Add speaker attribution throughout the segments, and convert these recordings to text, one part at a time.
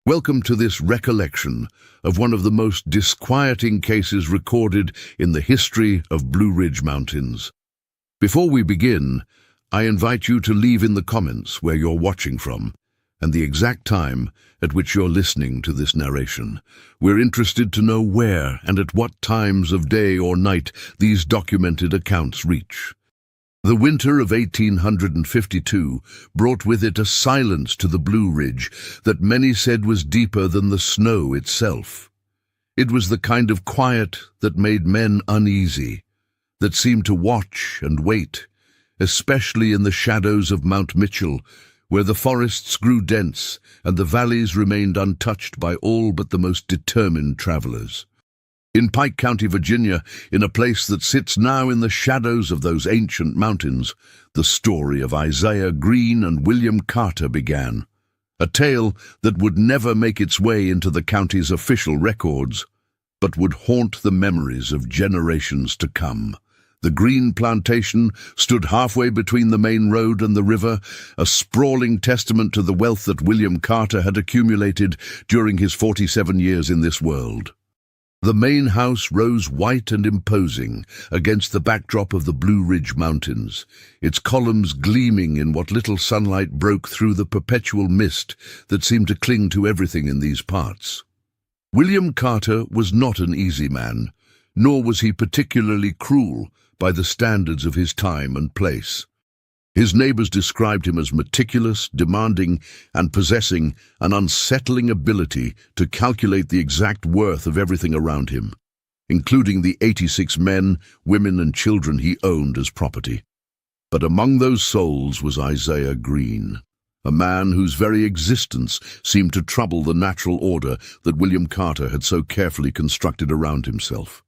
Speaker 1: Welcome to this recollection of one of the most disquieting cases recorded in the history of Blue Ridge Mountains. Before we begin, I invite you to leave in the comments where you're watching from and the exact time at which you're listening to this narration. We're interested to know where and at what times of day or night these documented accounts reach. The winter of 1852 brought with it a silence to the Blue Ridge that many said was deeper than the snow itself. It was the kind of quiet that made men uneasy, that seemed to watch and wait, especially in the shadows of Mount Mitchell, where the forests grew dense and the valleys remained untouched by all but the most determined travelers. In Pike County, Virginia, in a place that sits now in the shadows of those ancient mountains, the story of Isaiah Green and William Carter began. A tale that would never make its way into the county's official records, but would haunt the memories of generations to come. The Green plantation stood halfway between the main road and the river, a sprawling testament to the wealth that William Carter had accumulated during his 47 years in this world. The main house rose white and imposing against the backdrop of the Blue Ridge Mountains, its columns gleaming in what little sunlight broke through the perpetual mist that seemed to cling to everything in these parts. William Carter was not an easy man, nor was he particularly cruel by the standards of his time and place. His neighbors described him as meticulous, demanding, and possessing an unsettling ability to calculate the exact worth of everything around him, including the 86 men, women, and children he owned as property. But among those souls was Isaiah Green, a man whose very existence seemed to trouble the natural order that William Carter had so carefully constructed around himself.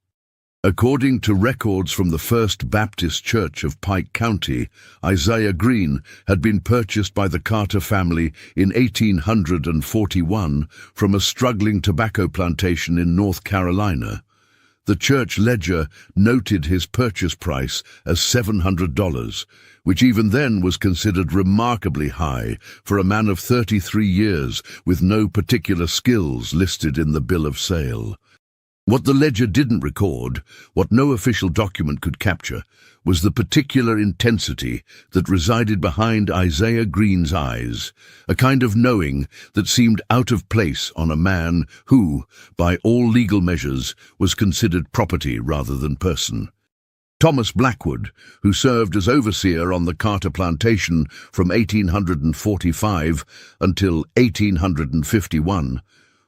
Speaker 1: According to records from the First Baptist Church of Pike County, Isaiah Green had been purchased by the Carter family in 1841 from a struggling tobacco plantation in North Carolina. The church ledger noted his purchase price as $700, which even then was considered remarkably high for a man of 33 years with no particular skills listed in the bill of sale. What the ledger didn't record, what no official document could capture, was the particular intensity that resided behind Isaiah Green's eyes, a kind of knowing that seemed out of place on a man who, by all legal measures, was considered property rather than person. Thomas Blackwood, who served as overseer on the Carter plantation from 1845 until 1851,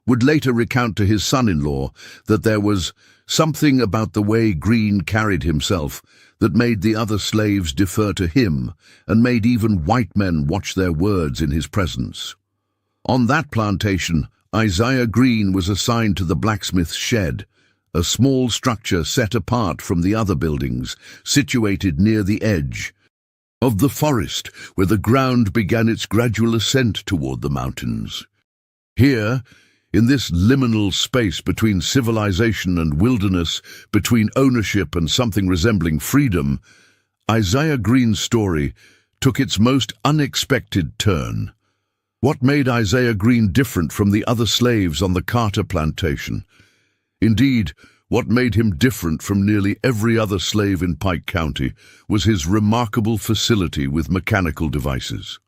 Speaker 1: would later recount to his son-in-law that there was something about the way Green carried himself that made the other slaves defer to him and made even white men watch their words in his presence. On that plantation, Isaiah Green was assigned to the blacksmith's shed, a small structure set apart from the other buildings, situated near the edge of the forest where the ground began its gradual ascent toward the mountains. Here, in this liminal space between civilization and wilderness, between ownership and something resembling freedom, Isaiah Green's story took its most unexpected turn. What made Isaiah Green different from the other slaves on the Carter plantation? Indeed, what made him different from nearly every other slave in Pike County was his remarkable facility with mechanical devices.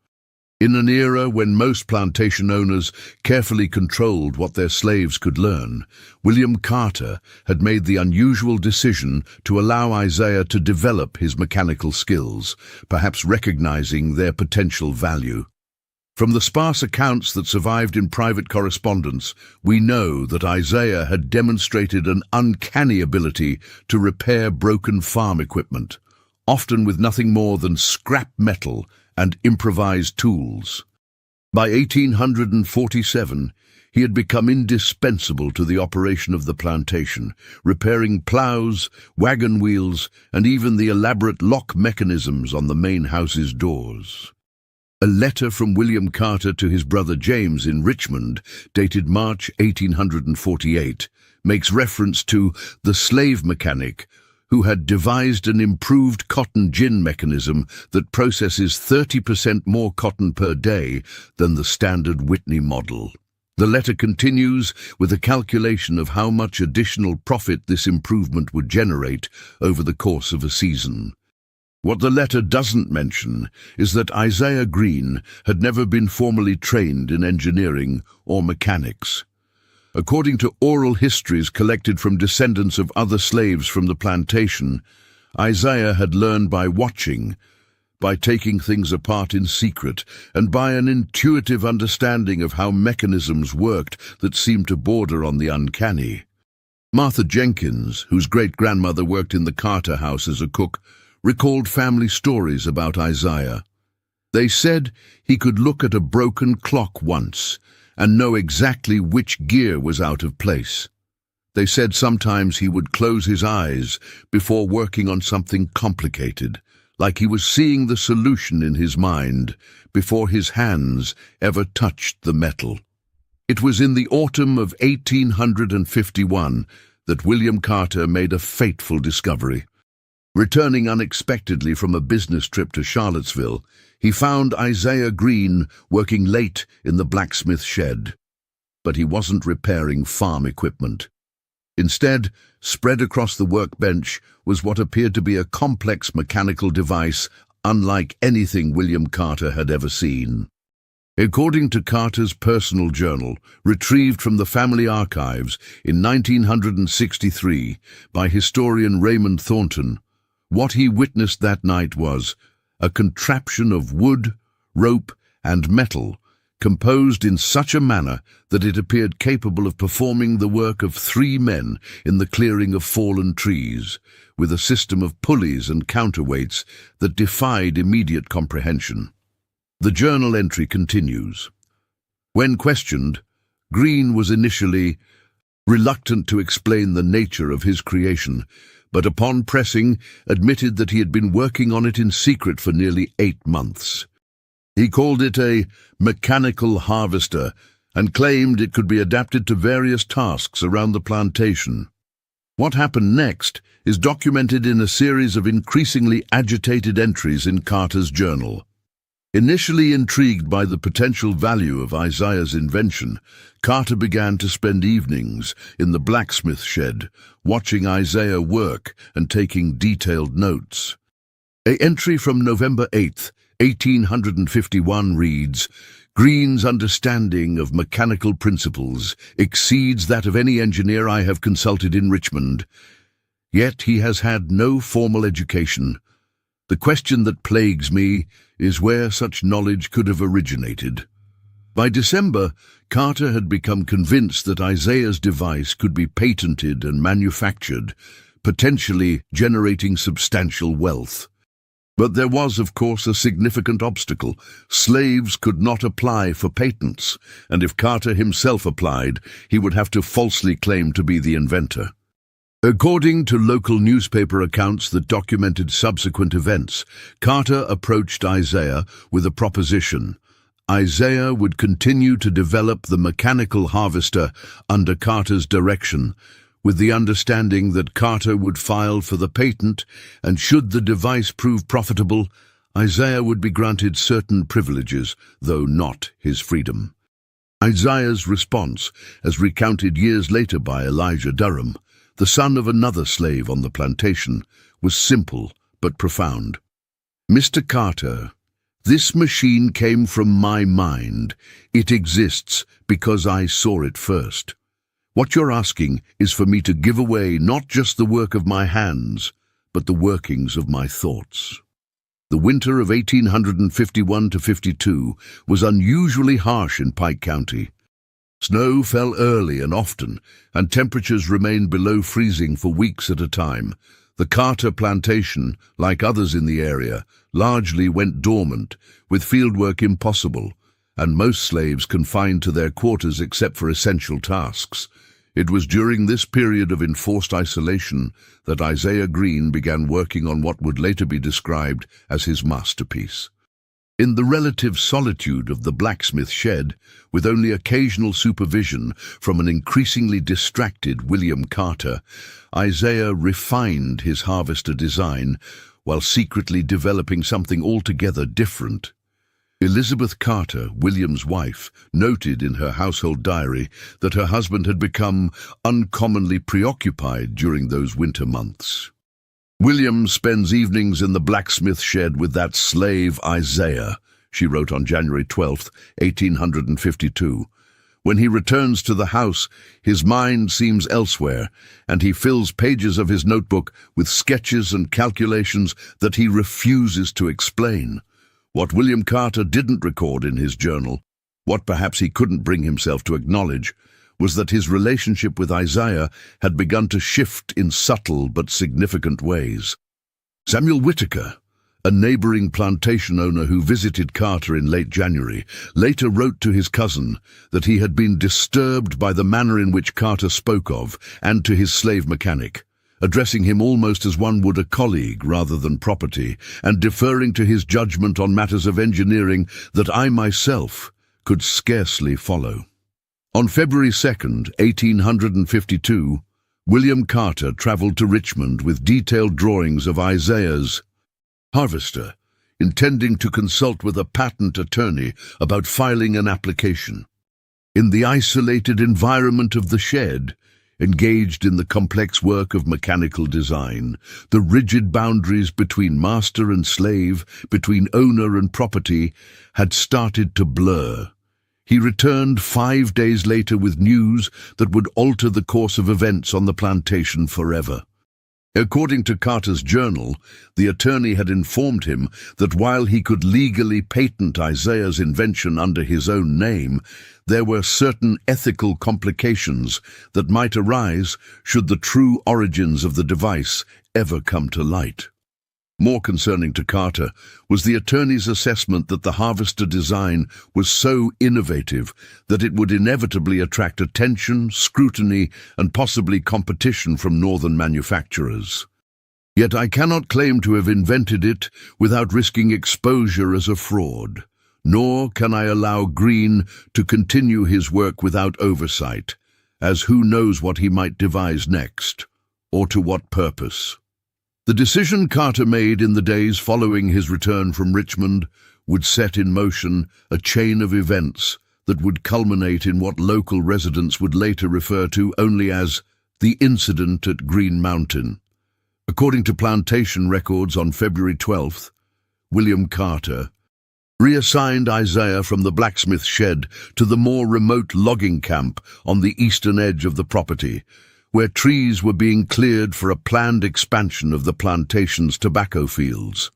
Speaker 1: In an era when most plantation owners carefully controlled what their slaves could learn, William Carter had made the unusual decision to allow Isaiah to develop his mechanical skills, perhaps recognizing their potential value. From the sparse accounts that survived in private correspondence, we know that Isaiah had demonstrated an uncanny ability to repair broken farm equipment, often with nothing more than scrap metal and improvised tools. By 1847, he had become indispensable to the operation of the plantation, repairing plows, wagon wheels, and even the elaborate lock mechanisms on the main house's doors. A letter from William Carter to his brother James in Richmond, dated March 1848, makes reference to the slave mechanic who had devised an improved cotton gin mechanism that processes 30% more cotton per day than the standard Whitney model. The letter continues with a calculation of how much additional profit this improvement would generate over the course of a season. What the letter doesn't mention is that Isaiah Green had never been formally trained in engineering or mechanics. According to oral histories collected from descendants of other slaves from the plantation, Isaiah had learned by watching, by taking things apart in secret, and by an intuitive understanding of how mechanisms worked that seemed to border on the uncanny. Martha Jenkins, whose great-grandmother worked in the Carter house as a cook, recalled family stories about Isaiah. They said he could look at a broken clock once and know exactly which gear was out of place. They said sometimes he would close his eyes before working on something complicated, like he was seeing the solution in his mind before his hands ever touched the metal. It was in the autumn of 1851 that William Carter made a fateful discovery. Returning unexpectedly from a business trip to Charlottesville, he found Isaiah Green working late in the blacksmith shed. But he wasn't repairing farm equipment. Instead, spread across the workbench was what appeared to be a complex mechanical device unlike anything William Carter had ever seen. According to Carter's personal journal, retrieved from the family archives in 1963 by historian Raymond Thornton, what he witnessed that night was a contraption of wood, rope, and metal, composed in such a manner that it appeared capable of performing the work of 3 men in the clearing of fallen trees, with a system of pulleys and counterweights that defied immediate comprehension. The journal entry continues. When questioned, Green was initially reluctant to explain the nature of his creation, but upon pressing, admitted that he had been working on it in secret for nearly 8 months. He called it a mechanical harvester and claimed it could be adapted to various tasks around the plantation. What happened next is documented in a series of increasingly agitated entries in Carter's journal. Initially intrigued by the potential value of Isaiah's invention, Carter began to spend evenings in the blacksmith shed, watching Isaiah work and taking detailed notes. An entry from November 8, 1851 reads, "Green's understanding of mechanical principles exceeds that of any engineer I have consulted in Richmond. Yet he has had no formal education. The question that plagues me is where such knowledge could have originated." By December, Carter had become convinced that Isaiah's device could be patented and manufactured, potentially generating substantial wealth. But there was, of course, a significant obstacle. Slaves could not apply for patents, and if Carter himself applied, he would have to falsely claim to be the inventor. According to local newspaper accounts that documented subsequent events, Carter approached Isaiah with a proposition. Isaiah would continue to develop the mechanical harvester under Carter's direction, with the understanding that Carter would file for the patent, and should the device prove profitable, Isaiah would be granted certain privileges, though not his freedom. Isaiah's response, as recounted years later by Elijah Durham, the son of another slave on the plantation, was simple but profound. "Mr. Carter, this machine came from my mind. It exists because I saw it first. What you're asking is for me to give away not just the work of my hands, but the workings of my thoughts." The winter of 1851–52 was unusually harsh in Pike County. Snow fell early and often, and temperatures remained below freezing for weeks at a time. The Carter plantation, like others in the area, largely went dormant, with fieldwork impossible, and most slaves confined to their quarters except for essential tasks. It was during this period of enforced isolation that Isaiah Green began working on what would later be described as his masterpiece. In the relative solitude of the blacksmith shed, with only occasional supervision from an increasingly distracted William Carter, Isaiah refined his harvester design while secretly developing something altogether different. Elizabeth Carter, William's wife, noted in her household diary that her husband had become uncommonly preoccupied during those winter months. "William spends evenings in the blacksmith shed with that slave Isaiah," she wrote on January 12, 1852. "When he returns to the house, his mind seems elsewhere, and he fills pages of his notebook with sketches and calculations that he refuses to explain." What William Carter didn't record in his journal, what perhaps he couldn't bring himself to acknowledge, was that his relationship with Isaiah had begun to shift in subtle but significant ways. Samuel Whitaker, a neighboring plantation owner who visited Carter in late January, later wrote to his cousin that he had been disturbed by the manner in which Carter spoke of, and to his slave mechanic, addressing him almost as one would a colleague rather than property, and deferring to his judgment on matters of engineering that I myself could scarcely follow. On February 2, 1852, William Carter travelled to Richmond with detailed drawings of Isaiah's harvester, intending to consult with a patent attorney about filing an application. In the isolated environment of the shed, engaged in the complex work of mechanical design, the rigid boundaries between master and slave, between owner and property, had started to blur. He returned 5 days later with news that would alter the course of events on the plantation forever. According to Carter's journal, the attorney had informed him that while he could legally patent Isaiah's invention under his own name, there were certain ethical complications that might arise should the true origins of the device ever come to light. More concerning to Carter was the attorney's assessment that the harvester design was so innovative that it would inevitably attract attention, scrutiny, and possibly competition from northern manufacturers. "Yet I cannot claim to have invented it without risking exposure as a fraud, nor can I allow Green to continue his work without oversight, as who knows what he might devise next, or to what purpose." The decision Carter made in the days following his return from Richmond would set in motion a chain of events that would culminate in what local residents would later refer to only as the incident at Green Mountain. According to plantation records on February 12th, William Carter reassigned Isaiah from the blacksmith shed to the more remote logging camp on the eastern edge of the property, where trees were being cleared for a planned expansion of the plantation's tobacco fields.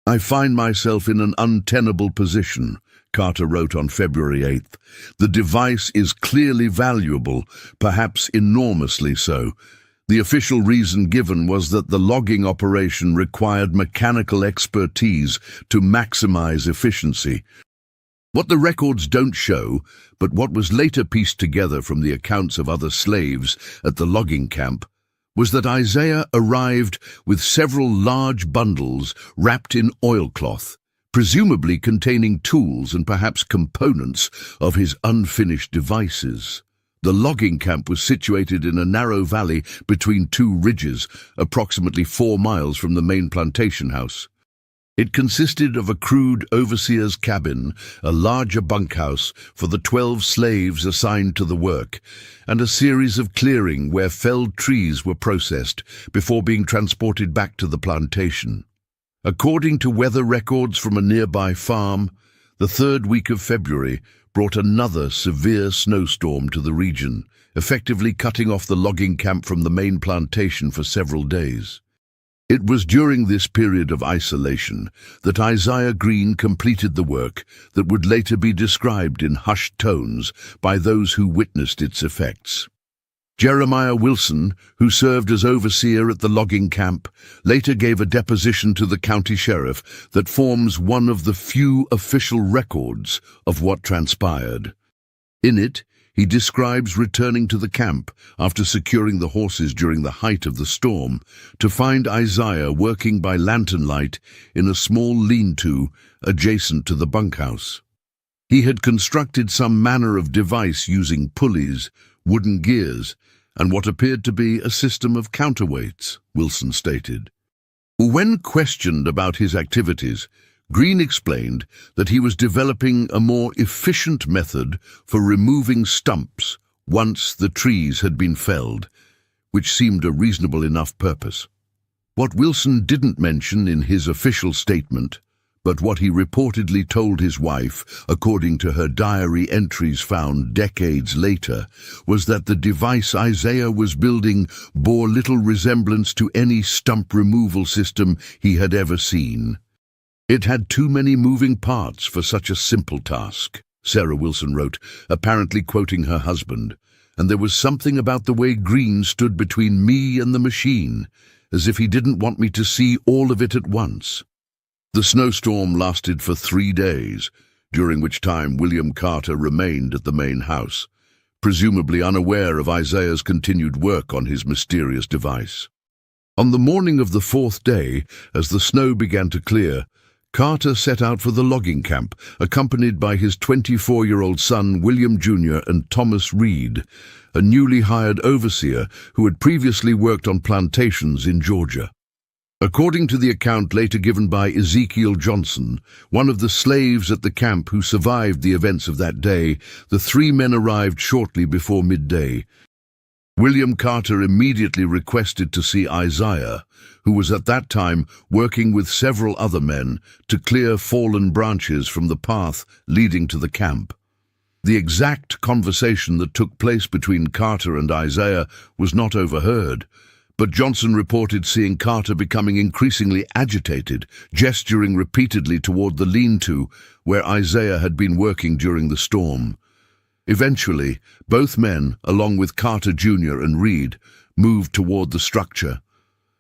Speaker 1: "I find myself in an untenable position," Carter wrote on February 8th. "The device is clearly valuable, perhaps enormously so. The official reason given was that the logging operation required mechanical expertise to maximize efficiency. What the records don't show, but what was later pieced together from the accounts of other slaves at the logging camp, was that Isaiah arrived with several large bundles wrapped in oilcloth, presumably containing tools and perhaps components of his unfinished devices. The logging camp was situated in a narrow valley between two ridges, approximately 4 miles from the main plantation house. It consisted of a crude overseer's cabin, a larger bunkhouse for the 12 slaves assigned to the work, and a series of clearing where felled trees were processed before being transported back to the plantation. According to weather records from a nearby farm, the 3rd week of February brought another severe snowstorm to the region, effectively cutting off the logging camp from the main plantation for several days. It was during this period of isolation that Isaiah Green completed the work that would later be described in hushed tones by those who witnessed its effects. Jeremiah Wilson, who served as overseer at the logging camp, later gave a deposition to the county sheriff that forms one of the few official records of what transpired. In it, he describes returning to the camp after securing the horses during the height of the storm to find Isaiah working by lantern light in a small lean-to adjacent to the bunkhouse. He had constructed some manner of device using pulleys, wooden gears, and what appeared to be a system of counterweights, Wilson stated. When questioned about his activities, Green explained that he was developing a more efficient method for removing stumps once the trees had been felled, which seemed a reasonable enough purpose. What Wilson didn't mention in his official statement, but what he reportedly told his wife, according to her diary entries found decades later, was that the device Isaiah was building bore little resemblance to any stump removal system he had ever seen. It had too many moving parts for such a simple task, Sarah Wilson wrote, apparently quoting her husband, and there was something about the way Green stood between me and the machine, as if he didn't want me to see all of it at once. The snowstorm lasted for 3 days, during which time William Carter remained at the main house, presumably unaware of Isaiah's continued work on his mysterious device. On the morning of the 4th day, as the snow began to clear, Carter set out for the logging camp, accompanied by his 24-year-old son William Jr. and Thomas Reed, a newly hired overseer who had previously worked on plantations in Georgia. According to the account later given by Ezekiel Johnson, one of the slaves at the camp who survived the events of that day, the 3 men arrived shortly before midday. William Carter immediately requested to see Isaiah, who was at that time working with several other men to clear fallen branches from the path leading to the camp. The exact conversation that took place between Carter and Isaiah was not overheard, but Johnson reported seeing Carter becoming increasingly agitated, gesturing repeatedly toward the lean-to where Isaiah had been working during the storm. Eventually, both men, along with Carter Jr. and Reed, moved toward the structure.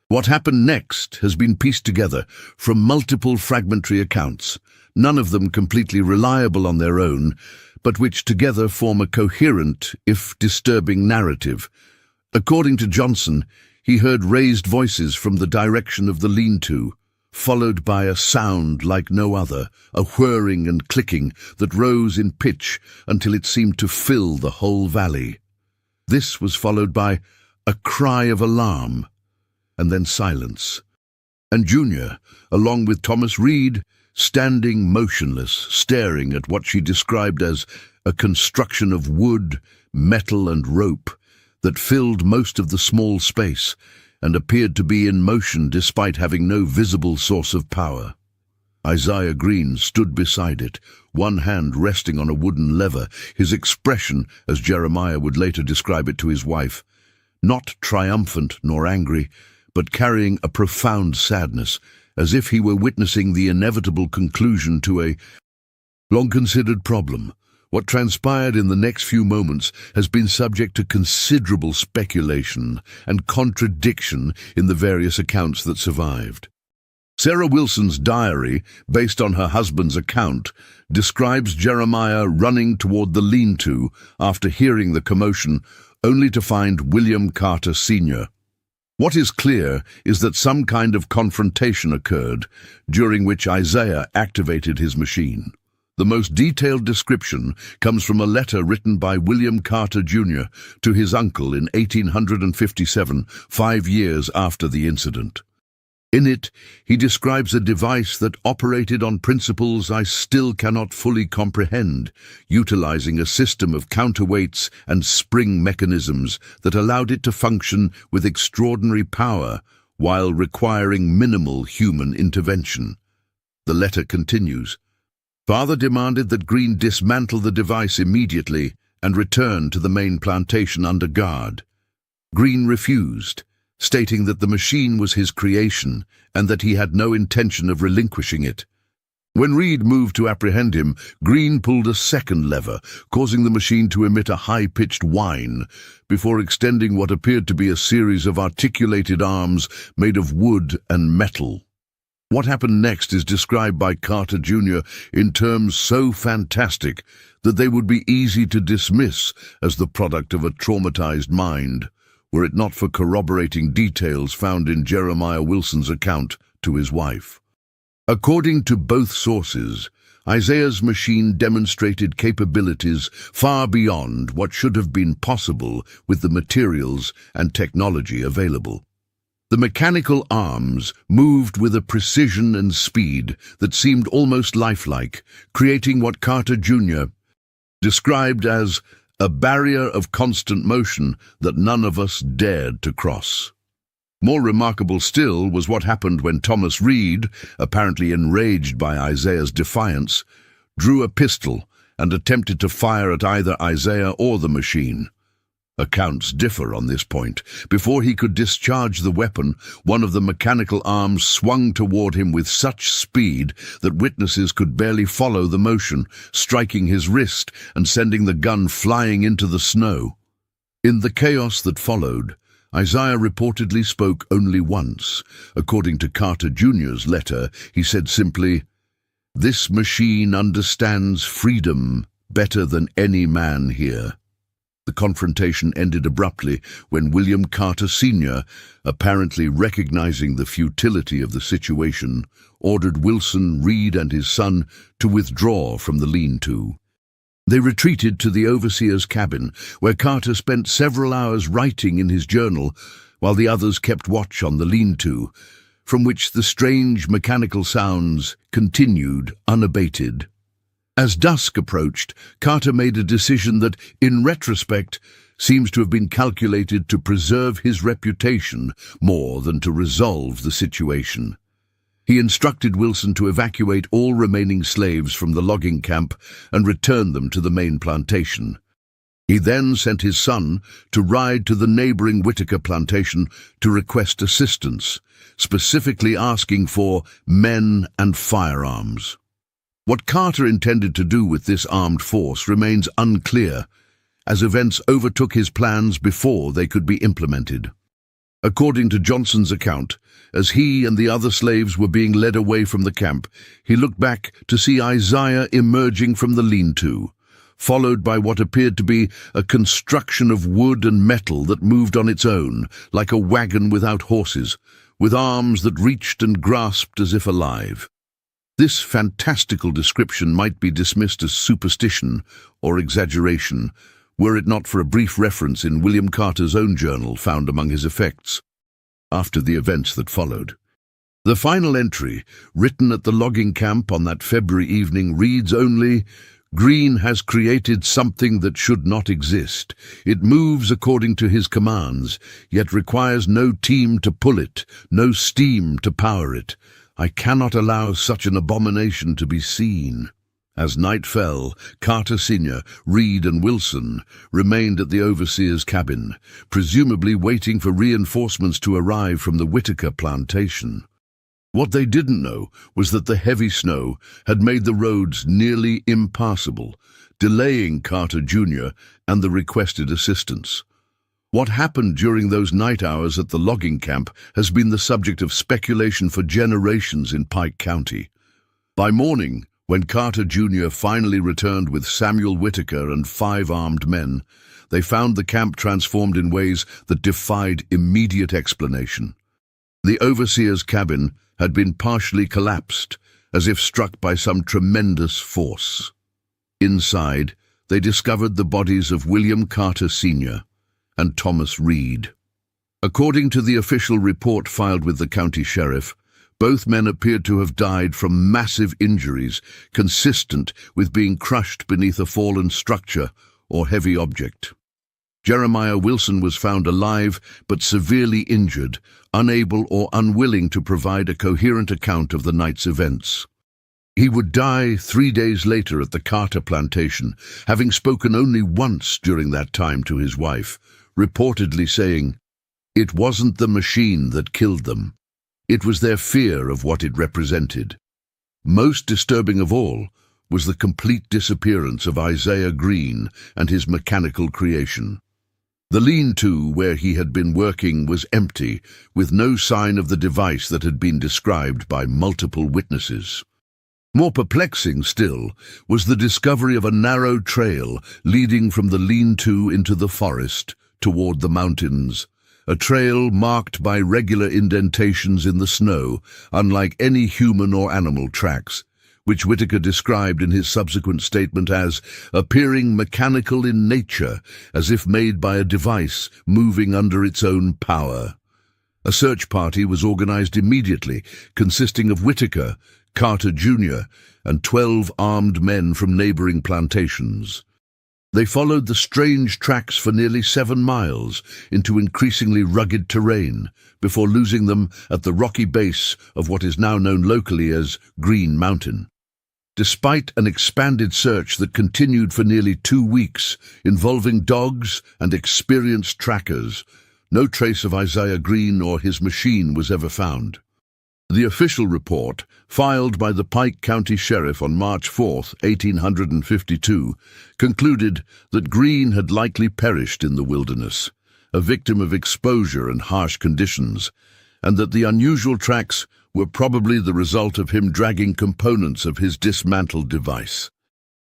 Speaker 1: What happened next has been pieced together from multiple fragmentary accounts, none of them completely reliable on their own, but which together form a coherent, if disturbing, narrative. According to Johnson, he heard raised voices from the direction of the lean-to, followed by a sound like no other, a whirring and clicking that rose in pitch until it seemed to fill the whole valley. This was followed by a cry of alarm, and then silence. And Junior, along with Thomas Reed, standing motionless, staring at what she described as a construction of wood, metal and rope that filled most of the small space and appeared to be in motion despite having no visible source of power. Isaiah Green stood beside it, one hand resting on a wooden lever, his expression, as Jeremiah would later describe it to his wife, not triumphant nor angry, but carrying a profound sadness, as if he were witnessing the inevitable conclusion to a long-considered problem. What transpired in the next few moments has been subject to considerable speculation and contradiction in the various accounts that survived. Sarah Wilson's diary, based on her husband's account, describes Jeremiah running toward the lean-to after hearing the commotion, only to find William Carter Sr. What is clear is that some kind of confrontation occurred, during which Isaiah activated his machine. The most detailed description comes from a letter written by William Carter Jr. to his uncle in 1857, 5 years after the incident. In it, he describes a device that operated on principles I still cannot fully comprehend, utilizing a system of counterweights and spring mechanisms that allowed it to function with extraordinary power while requiring minimal human intervention. The letter continues. Father demanded that Green dismantle the device immediately and return to the main plantation under guard. Green refused, stating that the machine was his creation and that he had no intention of relinquishing it. When Reed moved to apprehend him, Green pulled a second lever, causing the machine to emit a high-pitched whine, before extending what appeared to be a series of articulated arms made of wood and metal. What happened next is described by Carter Jr. in terms so fantastic that they would be easy to dismiss as the product of a traumatized mind, were it not for corroborating details found in Jeremiah Wilson's account to his wife. According to both sources, Isaiah's machine demonstrated capabilities far beyond what should have been possible with the materials and technology available. The mechanical arms moved with a precision and speed that seemed almost lifelike, creating what Carter Jr. described as a barrier of constant motion that none of us dared to cross. More remarkable still was what happened when Thomas Reed, apparently enraged by Isaiah's defiance, drew a pistol and attempted to fire at either Isaiah or the machine. Accounts differ on this point. Before he could discharge the weapon, one of the mechanical arms swung toward him with such speed that witnesses could barely follow the motion, striking his wrist and sending the gun flying into the snow. In the chaos that followed, Isaiah reportedly spoke only once. According to Carter Jr.'s letter, he said simply, "This machine understands freedom better than any man here." The confrontation ended abruptly when William Carter Sr., apparently recognizing the futility of the situation, ordered Wilson, Reed, and his son to withdraw from the lean-to. They retreated to the overseer's cabin, where Carter spent several hours writing in his journal, while the others kept watch on the lean-to, from which the strange mechanical sounds continued unabated. As dusk approached, Carter made a decision that, in retrospect, seems to have been calculated to preserve his reputation more than to resolve the situation. He instructed Wilson to evacuate all remaining slaves from the logging camp and return them to the main plantation. He then sent his son to ride to the neighboring Whitaker plantation to request assistance, specifically asking for men and firearms. What Carter intended to do with this armed force remains unclear, as events overtook his plans before they could be implemented. According to Johnson's account, as he and the other slaves were being led away from the camp, he looked back to see Isaiah emerging from the lean-to, followed by what appeared to be a construction of wood and metal that moved on its own, like a wagon without horses, with arms that reached and grasped as if alive. This fantastical description might be dismissed as superstition or exaggeration, were it not for a brief reference in William Carter's own journal found among his effects, after the events that followed. The final entry, written at the logging camp on that February evening, reads only, "Green has created something that should not exist. It moves according to his commands, yet requires no team to pull it, no steam to power it. I cannot allow such an abomination to be seen." As night fell, Carter Sr., Reed, and Wilson remained at the overseer's cabin, presumably waiting for reinforcements to arrive from the Whitaker plantation. What they didn't know was that the heavy snow had made the roads nearly impassable, delaying Carter Jr. and the requested assistance. What happened during those night hours at the logging camp has been the subject of speculation for generations in Pike County. By morning, when Carter Jr. finally returned with Samuel Whitaker and 5 armed men, they found the camp transformed in ways that defied immediate explanation. The overseer's cabin had been partially collapsed, as if struck by some tremendous force. Inside, they discovered the bodies of William Carter Sr. and Thomas Reed. According to the official report filed with the county sheriff, both men appeared to have died from massive injuries consistent with being crushed beneath a fallen structure or heavy object. Jeremiah Wilson was found alive but severely injured, unable or unwilling to provide a coherent account of the night's events. He would die 3 days later at the Carter plantation, having spoken only once during that time to his wife, reportedly saying, "It wasn't the machine that killed them. It was their fear of what it represented." Most disturbing of all was the complete disappearance of Isaiah Green and his mechanical creation. The lean-to where he had been working was empty, with no sign of the device that had been described by multiple witnesses. More perplexing still was the discovery of a narrow trail leading from the lean-to into the forest toward the mountains, a trail marked by regular indentations in the snow, unlike any human or animal tracks, which Whitaker described in his subsequent statement as appearing mechanical in nature, as if made by a device moving under its own power. A search party was organized immediately, consisting of Whitaker, Carter Jr., and 12 armed men from neighboring plantations. They followed the strange tracks for nearly 7 miles into increasingly rugged terrain before losing them at the rocky base of what is now known locally as Green Mountain. Despite an expanded search that continued for nearly 2 weeks, involving dogs and experienced trackers, no trace of Isaiah Green or his machine was ever found. The official report, filed by the Pike County Sheriff on March 4, 1852, concluded that Green had likely perished in the wilderness, a victim of exposure and harsh conditions, and that the unusual tracks were probably the result of him dragging components of his dismantled device.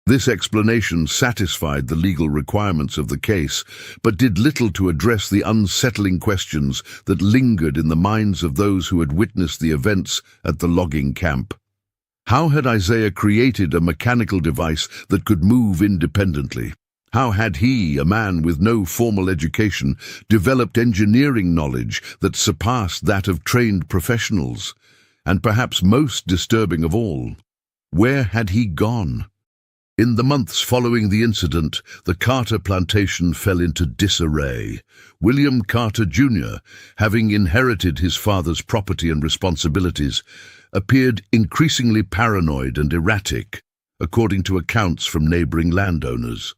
Speaker 1: This explanation satisfied the legal requirements of the case, but did little to address the unsettling questions that lingered in the minds of those who had witnessed the events at the logging camp. How had Isaiah created a mechanical device that could move independently? How had he, a man with no formal education, developed engineering knowledge that surpassed that of trained professionals? And perhaps most disturbing of all, where had he gone? In the months following the incident, the Carter plantation fell into disarray. William Carter Jr., having inherited his father's property and responsibilities, appeared increasingly paranoid and erratic, according to accounts from neighboring landowners.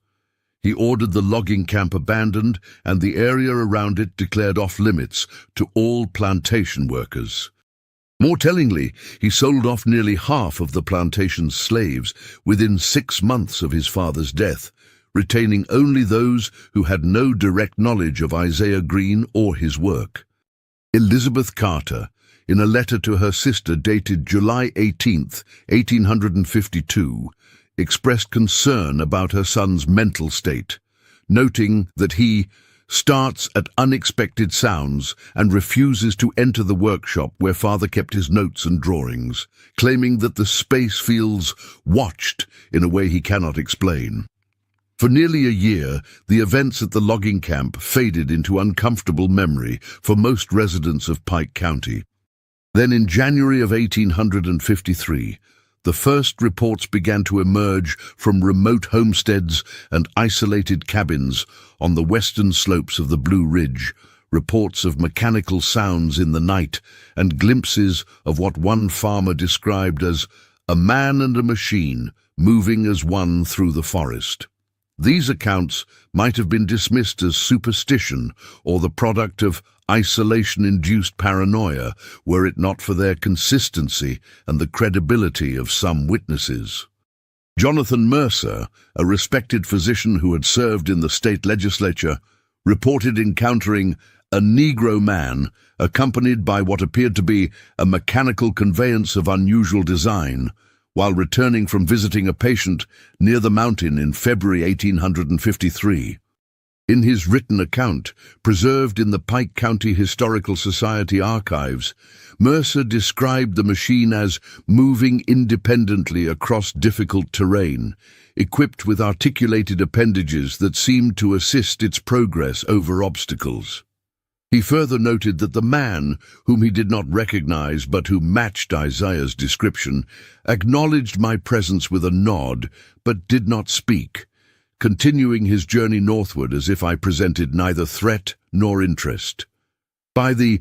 Speaker 1: He ordered the logging camp abandoned and the area around it declared off-limits to all plantation workers. More tellingly, he sold off nearly half of the plantation's slaves within 6 months of his father's death, retaining only those who had no direct knowledge of Isaiah Green or his work. Elizabeth Carter, in a letter to her sister dated July 18, 1852, expressed concern about her son's mental state, noting that he starts at unexpected sounds and refuses to enter the workshop where father kept his notes and drawings, claiming that the space feels watched in a way he cannot explain. For nearly a year, the events at the logging camp faded into uncomfortable memory for most residents of Pike County. Then in January of 1853, the first reports began to emerge from remote homesteads and isolated cabins on the western slopes of the Blue Ridge, reports of mechanical sounds in the night and glimpses of what one farmer described as a man and a machine moving as one through the forest. These accounts might have been dismissed as superstition or the product of isolation-induced paranoia were it not for their consistency and the credibility of some witnesses. Jonathan Mercer, a respected physician who had served in the state legislature, reported encountering a Negro man accompanied by what appeared to be a mechanical conveyance of unusual design, while returning from visiting a patient near the mountain in February 1853. In his written account, preserved in the Pike County Historical Society archives, Mercer described the machine as moving independently across difficult terrain, equipped with articulated appendages that seemed to assist its progress over obstacles. He further noted that the man, whom he did not recognize but who matched Isaiah's description, acknowledged my presence with a nod but did not speak, continuing his journey northward as if I presented neither threat nor interest. By the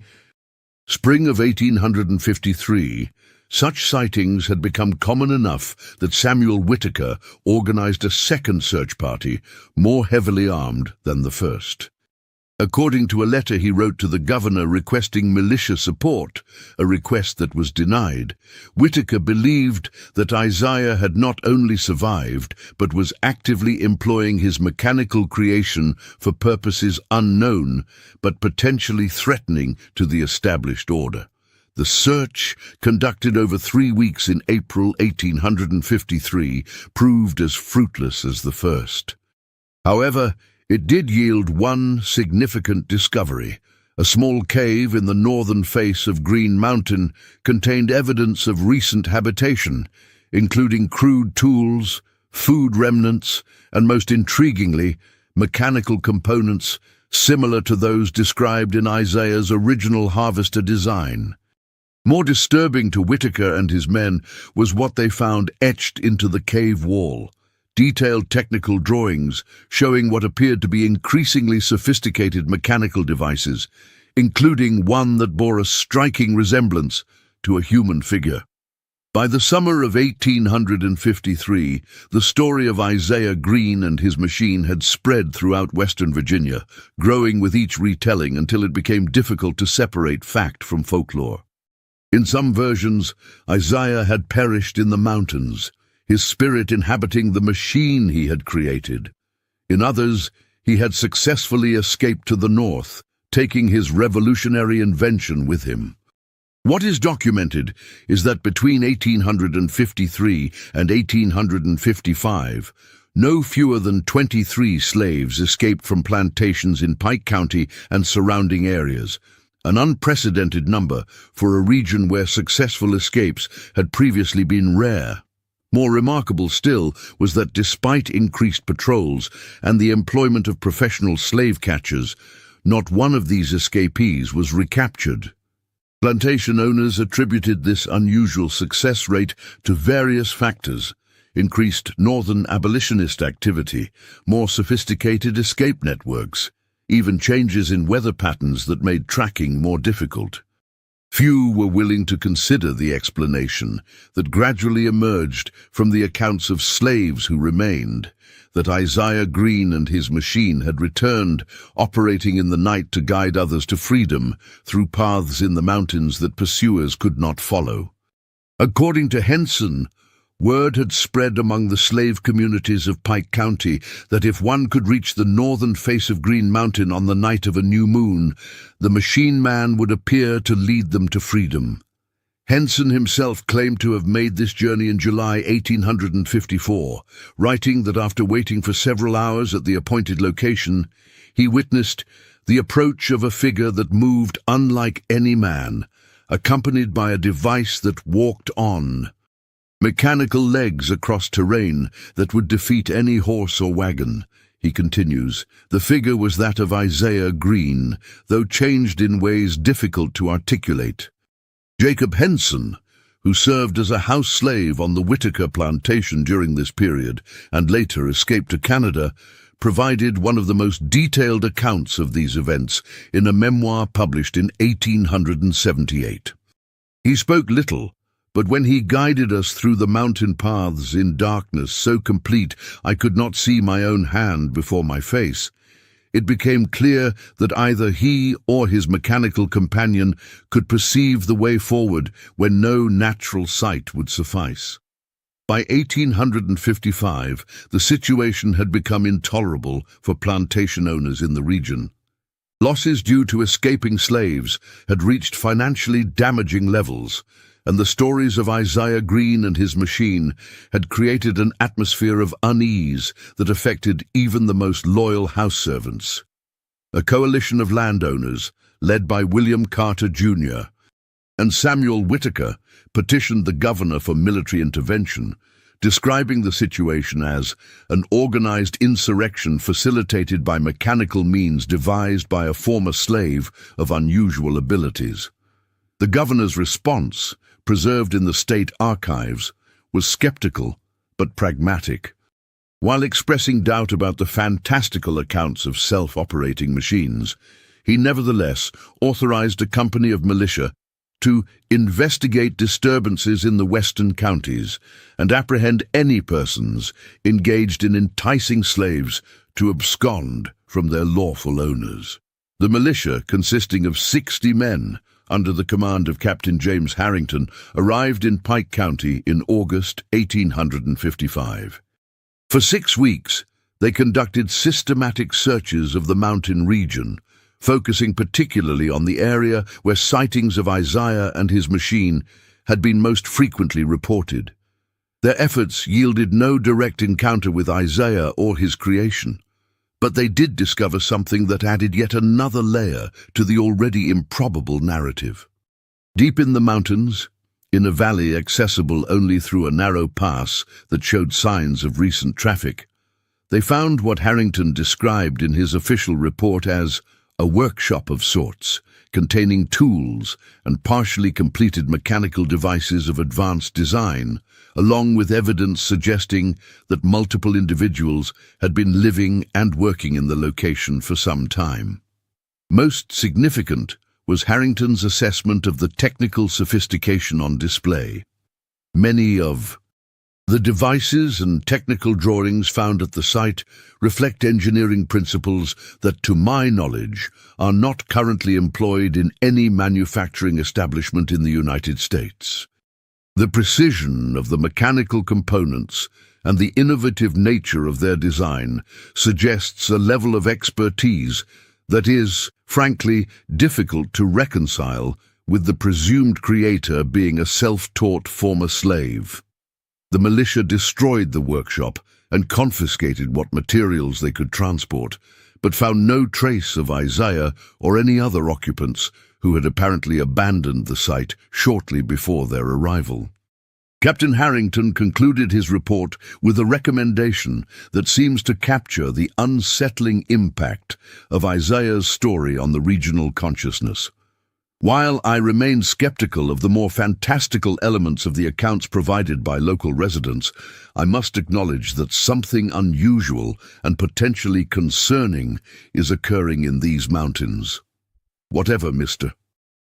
Speaker 1: spring of 1853, such sightings had become common enough that Samuel Whitaker organized a second search party, more heavily armed than the first. According to a letter he wrote to the governor requesting militia support, a request that was denied, Whitaker believed that Isaiah had not only survived, but was actively employing his mechanical creation for purposes unknown, but potentially threatening to the established order. The search, conducted over 3 weeks in April 1853, proved as fruitless as the first. However, it did yield one significant discovery. A small cave in the northern face of Green Mountain contained evidence of recent habitation, including crude tools, food remnants, and most intriguingly, mechanical components similar to those described in Isaiah's original harvester design. More disturbing to Whitaker and his men was what they found etched into the cave wall. Detailed technical drawings showing what appeared to be increasingly sophisticated mechanical devices, including one that bore a striking resemblance to a human figure. By the summer of 1853, the story of Isaiah Green and his machine had spread throughout Western Virginia, growing with each retelling until it became difficult to separate fact from folklore. In some versions, Isaiah had perished in the mountains, his spirit inhabiting the machine he had created. In others, he had successfully escaped to the north, taking his revolutionary invention with him. What is documented is that between 1853 and 1855, no fewer than 23 slaves escaped from plantations in Pike County and surrounding areas, an unprecedented number for a region where successful escapes had previously been rare. More remarkable still was that despite increased patrols and the employment of professional slave catchers, not one of these escapees was recaptured. Plantation owners attributed this unusual success rate to various factors: increased northern abolitionist activity, more sophisticated escape networks, even changes in weather patterns that made tracking more difficult. Few were willing to consider the explanation that gradually emerged from the accounts of slaves who remained, that Isaiah Green and his machine had returned, operating in the night to guide others to freedom through paths in the mountains that pursuers could not follow. According to Henson, word had spread among the slave communities of Pike County that if one could reach the northern face of Green Mountain on the night of a new moon, the machine man would appear to lead them to freedom. Henson himself claimed to have made this journey in July 1854, writing that after waiting for several hours at the appointed location, he witnessed the approach of a figure that moved unlike any man, accompanied by a device that walked on. Mechanical legs across terrain that would defeat any horse or wagon. He continues, the figure was that of Isaiah Green, though changed in ways difficult to articulate. Jacob Henson, who served as a house slave on the Whitaker plantation during this period and later escaped to Canada, provided one of the most detailed accounts of these events in a memoir published in 1878. He spoke little, but when he guided us through the mountain paths in darkness so complete I could not see my own hand before my face, it became clear that either he or his mechanical companion could perceive the way forward when no natural sight would suffice. By 1855, the situation had become intolerable for plantation owners in the region. Losses due to escaping slaves had reached financially damaging levels, and the stories of Isaiah Green and his machine had created an atmosphere of unease that affected even the most loyal house servants. A coalition of landowners, led by William Carter, Jr., and Samuel Whitaker, petitioned the governor for military intervention, describing the situation as an organized insurrection facilitated by mechanical means devised by a former slave of unusual abilities. The governor's response, preserved in the state archives, was skeptical but pragmatic. While expressing doubt about the fantastical accounts of self-operating machines, he nevertheless authorized a company of militia to investigate disturbances in the western counties and apprehend any persons engaged in enticing slaves to abscond from their lawful owners. The militia, consisting of 60 men, under the command of Captain James Harrington, arrived in Pike County in August 1855. For 6 weeks, they conducted systematic searches of the mountain region, focusing particularly on the area where sightings of Isaiah and his machine had been most frequently reported. Their efforts yielded no direct encounter with Isaiah or his creation, but they did discover something that added yet another layer to the already improbable narrative. Deep in the mountains, in a valley accessible only through a narrow pass that showed signs of recent traffic, They found what Harrington described in his official report as a workshop of sorts, containing tools and partially completed mechanical devices of advanced design, along with evidence suggesting that multiple individuals had been living and working in the location for some time. Most significant was Harrington's assessment of the technical sophistication on display. Many of the devices and technical drawings found at the site reflect engineering principles that, to my knowledge, are not currently employed in any manufacturing establishment in the United States. The precision of the mechanical components and the innovative nature of their design suggests a level of expertise that is, frankly, difficult to reconcile with the presumed creator being a self-taught former slave. The militia destroyed the workshop and confiscated what materials they could transport, but found no trace of Isaiah or any other occupants who had apparently abandoned the site shortly before their arrival. Captain Harrington concluded his report with a recommendation that seems to capture the unsettling impact of Isaiah's story on the regional consciousness. While I remain skeptical of the more fantastical elements of the accounts provided by local residents, I must acknowledge that something unusual and potentially concerning is occurring in these mountains. Whatever Mr.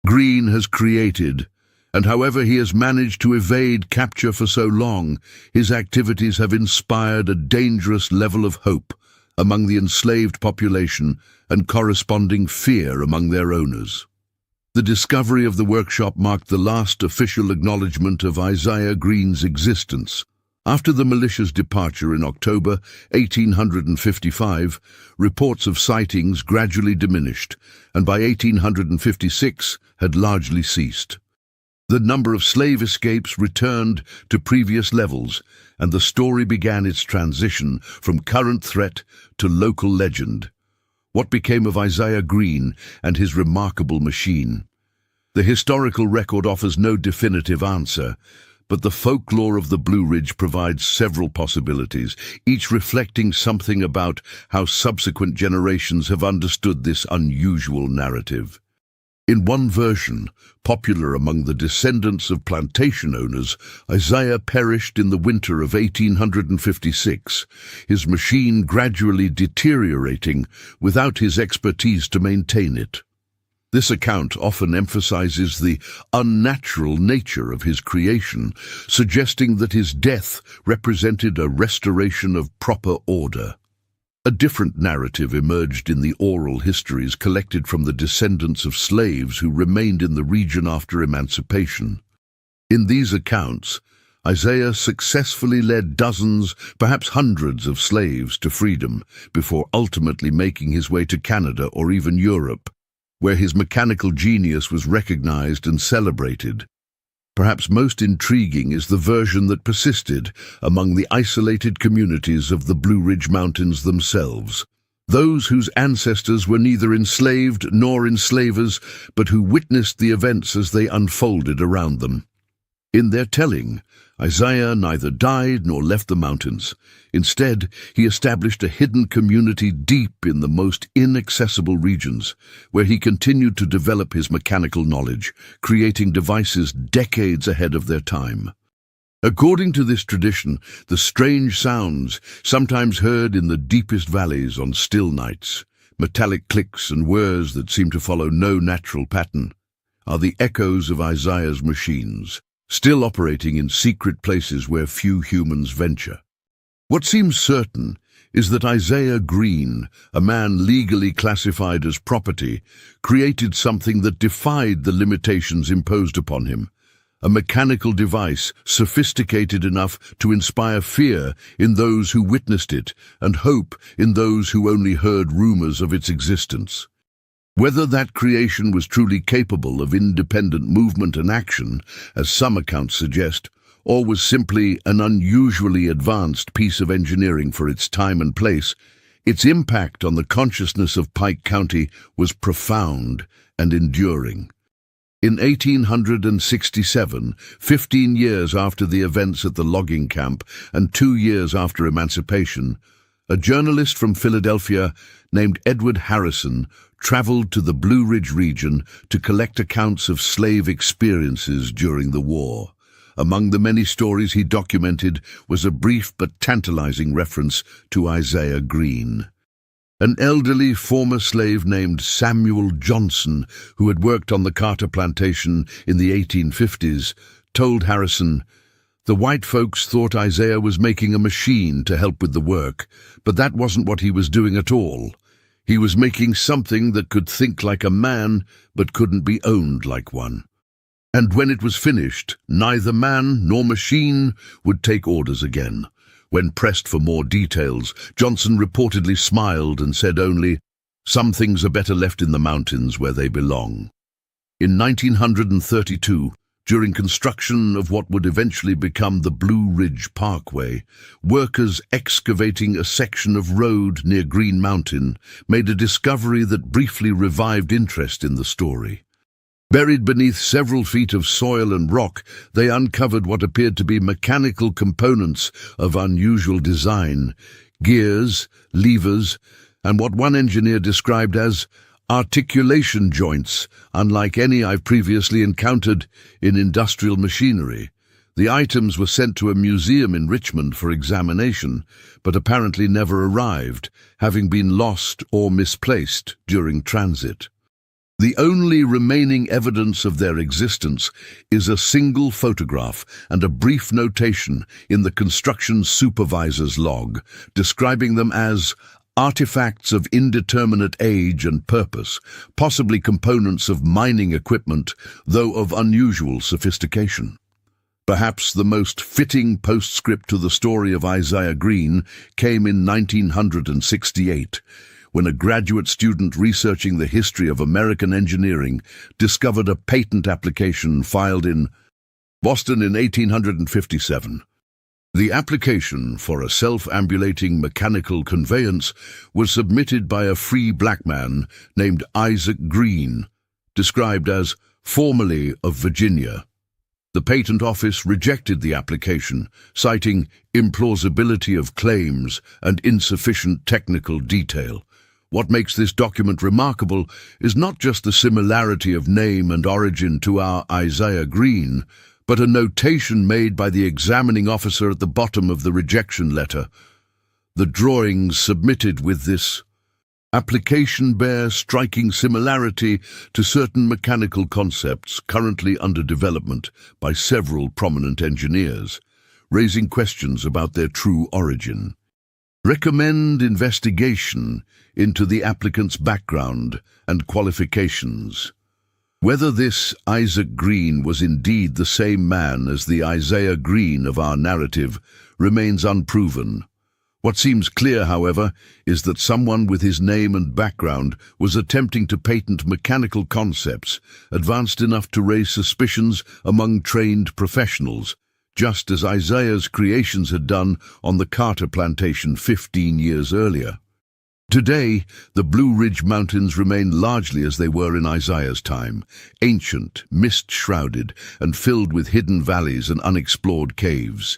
Speaker 1: Green has created, and however he has managed to evade capture for so long, his activities have inspired a dangerous level of hope among the enslaved population and corresponding fear among their owners. The discovery of the workshop marked the last official acknowledgement of Isaiah Green's existence. After the militia's departure in October 1855, reports of sightings gradually diminished, and by 1856 had largely ceased. The number of slave escapes returned to previous levels, and the story began its transition from current threat to local legend. What became of Isaiah Green and his remarkable machine? The historical record offers no definitive answer, but the folklore of the Blue Ridge provides several possibilities, each reflecting something about how subsequent generations have understood this unusual narrative. In one version, popular among the descendants of plantation owners, Isaiah perished in the winter of 1856, his machine gradually deteriorating without his expertise to maintain it. This account often emphasizes the unnatural nature of his creation, suggesting that his death represented a restoration of proper order. A different narrative emerged in the oral histories collected from the descendants of slaves who remained in the region after emancipation. In these accounts, Isaiah successfully led dozens, perhaps hundreds of slaves to freedom before ultimately making his way to Canada or even Europe, where his mechanical genius was recognized and celebrated. Perhaps most intriguing is the version that persisted among the isolated communities of the Blue Ridge Mountains themselves, those whose ancestors were neither enslaved nor enslavers, but who witnessed the events as they unfolded around them. In their telling, Isaiah neither died nor left the mountains. Instead, he established a hidden community deep in the most inaccessible regions, where he continued to develop his mechanical knowledge, creating devices decades ahead of their time. According to this tradition, the strange sounds, sometimes heard in the deepest valleys on still nights, metallic clicks and whirs that seem to follow no natural pattern, are the echoes of Isaiah's machines, still operating in secret places where few humans venture. What seems certain is that Isaiah Green, a man legally classified as property, created something that defied the limitations imposed upon him, a mechanical device sophisticated enough to inspire fear in those who witnessed it and hope in those who only heard rumors of its existence. Whether that creation was truly capable of independent movement and action, as some accounts suggest, or was simply an unusually advanced piece of engineering for its time and place, its impact on the consciousness of Pike County was profound and enduring. In 1867, 15 years after the events at the logging camp and 2 years after emancipation, A journalist from Philadelphia named Edward Harrison traveled to the Blue Ridge region to collect accounts of slave experiences during the war. Among the many stories he documented was a brief but tantalizing reference to Isaiah Green. An elderly former slave named Samuel Johnson, who had worked on the Carter plantation in the 1850s, told Harrison, "The white folks thought Isaiah was making a machine to help with the work, but that wasn't what he was doing at all. He was making something that could think like a man, but couldn't be owned like one. And when it was finished, neither man nor machine would take orders again." When pressed for more details, Johnson reportedly smiled and said only, "Some things are better left in the mountains where they belong." In 1932, during construction of what would eventually become the Blue Ridge Parkway, workers excavating a section of road near Green Mountain made a discovery that briefly revived interest in the story. Buried beneath several feet of soil and rock, they uncovered what appeared to be mechanical components of unusual design, gears, levers, and what one engineer described as articulation joints, unlike any I've previously encountered in industrial machinery. The items were sent to a museum in Richmond for examination, but apparently never arrived, having been lost or misplaced during transit. The only remaining evidence of their existence is a single photograph and a brief notation in the construction supervisor's log, describing them as artifacts of indeterminate age and purpose, possibly components of mining equipment, though of unusual sophistication. Perhaps the most fitting postscript to the story of Isaiah Green came in 1968, when a graduate student researching the history of American engineering discovered a patent application filed in Boston in 1857. The application for a self-ambulating mechanical conveyance was submitted by a free black man named Isaac Green, described as formerly of Virginia. The patent office rejected the application, citing implausibility of claims and insufficient technical detail. What makes this document remarkable is not just the similarity of name and origin to our Isaiah Green, but a notation made by the examining officer at the bottom of the rejection letter. The drawings submitted with this application bear striking similarity to certain mechanical concepts currently under development by several prominent engineers, raising questions about their true origin. Recommend investigation into the applicant's background and qualifications. Whether this Isaac Green was indeed the same man as the Isaiah Green of our narrative remains unproven. What seems clear, however, is that someone with his name and background was attempting to patent mechanical concepts advanced enough to raise suspicions among trained professionals, just as Isaiah's creations had done on the Carter plantation 15 years earlier. Today, the Blue Ridge Mountains remain largely as they were in Isaiah's time, ancient, mist-shrouded, and filled with hidden valleys and unexplored caves.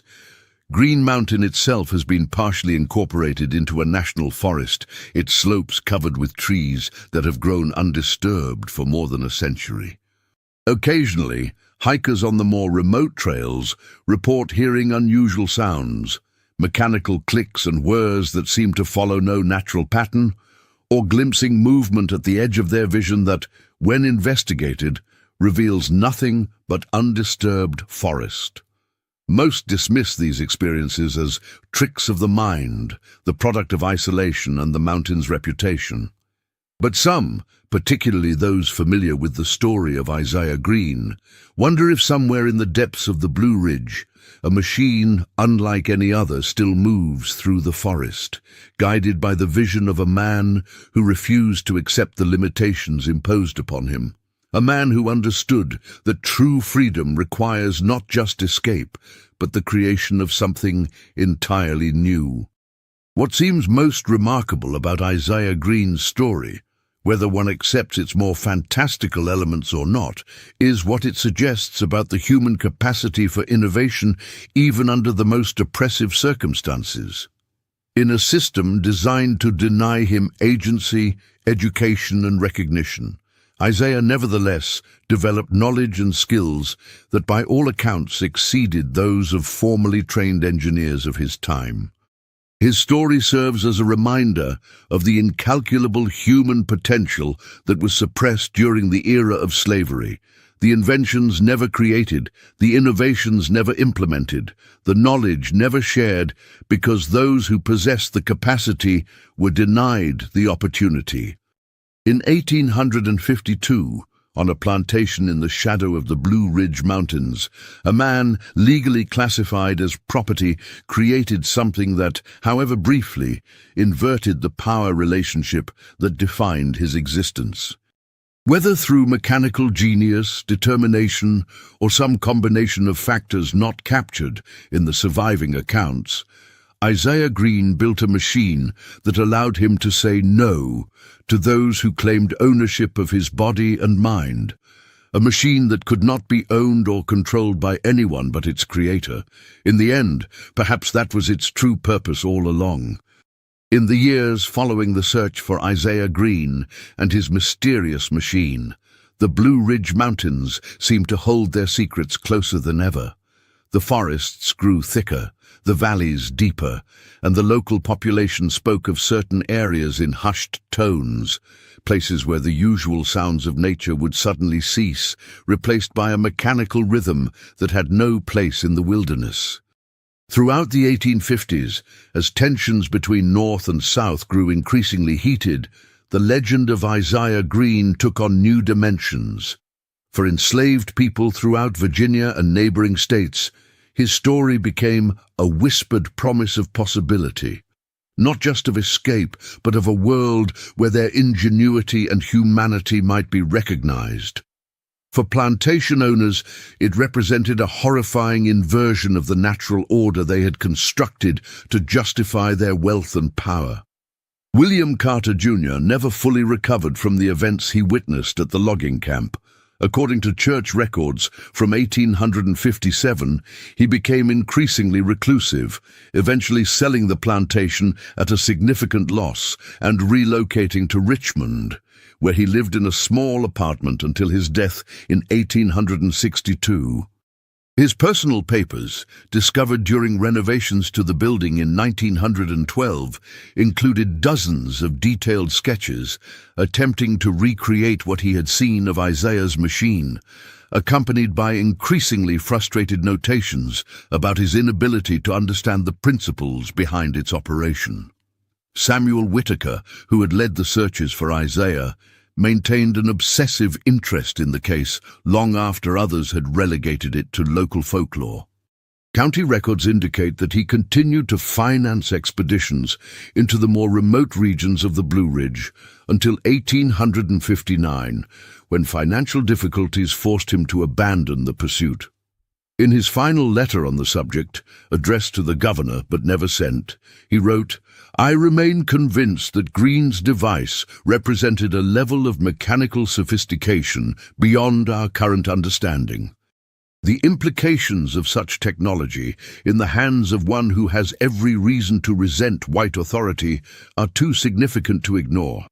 Speaker 1: Green Mountain itself has been partially incorporated into a national forest, its slopes covered with trees that have grown undisturbed for more than a century. Occasionally, hikers on the more remote trails report hearing unusual sounds, mechanical clicks and whirs that seem to follow no natural pattern, or glimpsing movement at the edge of their vision that, when investigated, reveals nothing but undisturbed forest. Most dismiss these experiences as tricks of the mind, the product of isolation and the mountain's reputation. But some, particularly those familiar with the story of Isaiah Green, wonder if somewhere in the depths of the Blue Ridge, a machine unlike any other still moves through the forest, guided by the vision of a man who refused to accept the limitations imposed upon him. A man who understood that true freedom requires not just escape, but the creation of something entirely new. What seems most remarkable about Isaiah Green's story, whether one accepts its more fantastical elements or not, is what it suggests about the human capacity for innovation even under the most oppressive circumstances. in a system designed to deny him agency, education, and recognition. Isaiah nevertheless developed knowledge and skills that by all accounts exceeded those of formally trained engineers of his time. His story serves as a reminder of the incalculable human potential that was suppressed during the era of slavery. The inventions never created, the innovations never implemented, the knowledge never shared, because those who possessed the capacity were denied the opportunity. In 1852, on a plantation in the shadow of the Blue Ridge Mountains, a man legally classified as property created something that, however briefly, inverted the power relationship that defined his existence. Whether through mechanical genius, determination, or some combination of factors not captured in the surviving accounts, Isaiah Green built a machine that allowed him to say no to those who claimed ownership of his body and mind, a machine that could not be owned or controlled by anyone but its creator. In the end, perhaps that was its true purpose all along. In the years following the search for Isaiah Green and his mysterious machine, the Blue Ridge Mountains seemed to hold their secrets closer than ever. The forests grew thicker, the valleys deeper, and the local population spoke of certain areas in hushed tones, places where the usual sounds of nature would suddenly cease, replaced by a mechanical rhythm that had no place in the wilderness. Throughout the 1850s, as tensions between North and South grew increasingly heated, the legend of Isaiah Green took on new dimensions. For enslaved people throughout Virginia and neighboring states, his story became a whispered promise of possibility, not just of escape, but of a world where their ingenuity and humanity might be recognized. For plantation owners, it represented a horrifying inversion of the natural order they had constructed to justify their wealth and power. William Carter Jr. never fully recovered from the events he witnessed at the logging camp. According to church records from 1857, he became increasingly reclusive, eventually selling the plantation at a significant loss and relocating to Richmond, where he lived in a small apartment until his death in 1862. His personal papers, discovered during renovations to the building in 1912, included dozens of detailed sketches attempting to recreate what he had seen of Isaiah's machine, accompanied by increasingly frustrated notations about his inability to understand the principles behind its operation. Samuel Whitaker, who had led the searches for Isaiah, maintained an obsessive interest in the case long after others had relegated it to local folklore. County records indicate that he continued to finance expeditions into the more remote regions of the Blue Ridge until 1859, when financial difficulties forced him to abandon the pursuit. In his final letter on the subject, addressed to the governor but never sent, he wrote, "I remain convinced that Green's device represented a level of mechanical sophistication beyond our current understanding. The implications of such technology in the hands of one who has every reason to resent white authority are too significant to ignore.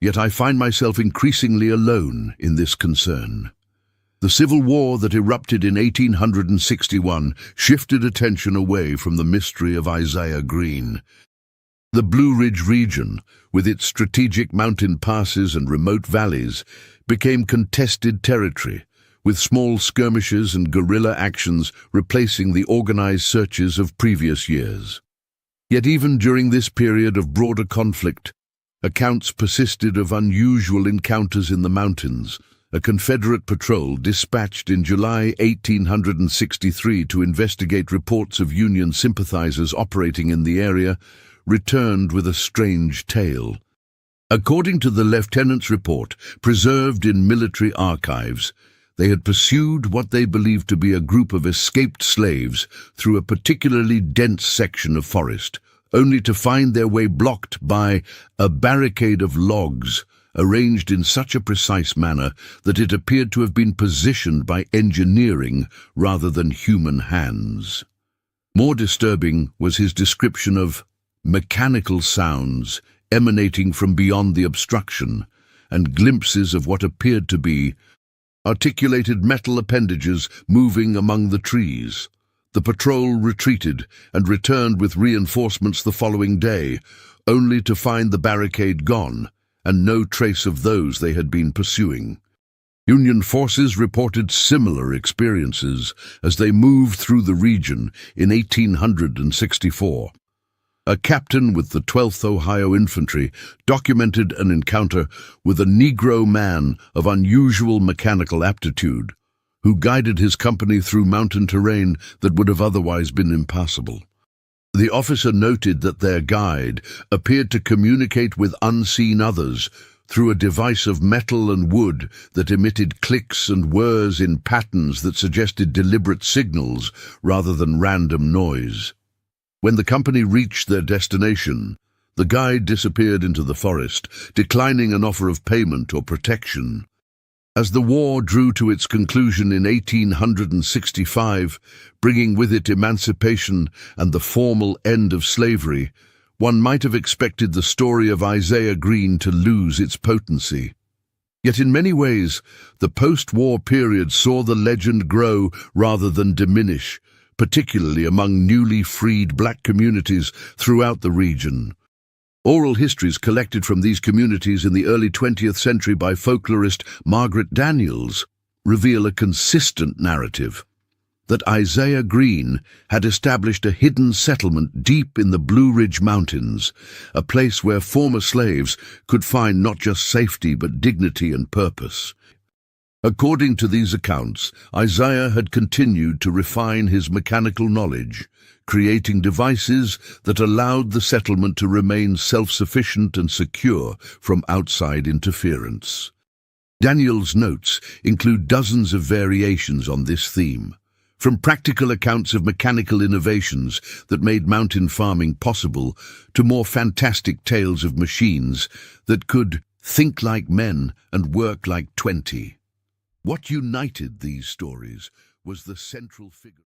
Speaker 1: Yet I find myself increasingly alone in this concern." The Civil War that erupted in 1861 shifted attention away from the mystery of Isaiah Green. The Blue Ridge region, with its strategic mountain passes and remote valleys, became contested territory, with small skirmishes and guerrilla actions replacing the organized searches of previous years. Yet even during this period of broader conflict, accounts persisted of unusual encounters in the mountains. A Confederate patrol dispatched in July 1863 to investigate reports of Union sympathizers operating in the area returned with a strange tale. According to the lieutenant's report, preserved in military archives, they had pursued what they believed to be a group of escaped slaves through a particularly dense section of forest, only to find their way blocked by a barricade of logs arranged in such a precise manner that it appeared to have been positioned by engineering rather than human hands. More disturbing was his description of mechanical sounds emanating from beyond the obstruction, and glimpses of what appeared to be articulated metal appendages moving among the trees. The patrol retreated and returned with reinforcements the following day, only to find the barricade gone and no trace of those they had been pursuing. Union forces reported similar experiences as they moved through the region in 1864. A captain with the 12th Ohio Infantry documented an encounter with a Negro man of unusual mechanical aptitude, who guided his company through mountain terrain that would have otherwise been impassable. The officer noted that their guide appeared to communicate with unseen others through a device of metal and wood that emitted clicks and whirs in patterns that suggested deliberate signals rather than random noise. When the company reached their destination, the guide disappeared into the forest, declining an offer of payment or protection. As the war drew to its conclusion in 1865, bringing with it emancipation and the formal end of slavery, one might have expected the story of Isaiah Green to lose its potency. Yet in many ways, the post-war period saw the legend grow rather than diminish, particularly among newly freed black communities throughout the region. Oral histories collected from these communities in the early 20th century by folklorist Margaret Daniels reveal a consistent narrative that Isaiah Green had established a hidden settlement deep in the Blue Ridge Mountains, a place where former slaves could find not just safety but dignity and purpose. According to these accounts, Isaiah had continued to refine his mechanical knowledge, creating devices that allowed the settlement to remain self-sufficient and secure from outside interference. Daniel's notes include dozens of variations on this theme, from practical accounts of mechanical innovations that made mountain farming possible to more fantastic tales of machines that could think like men and work like 20. What united these stories was the central figure.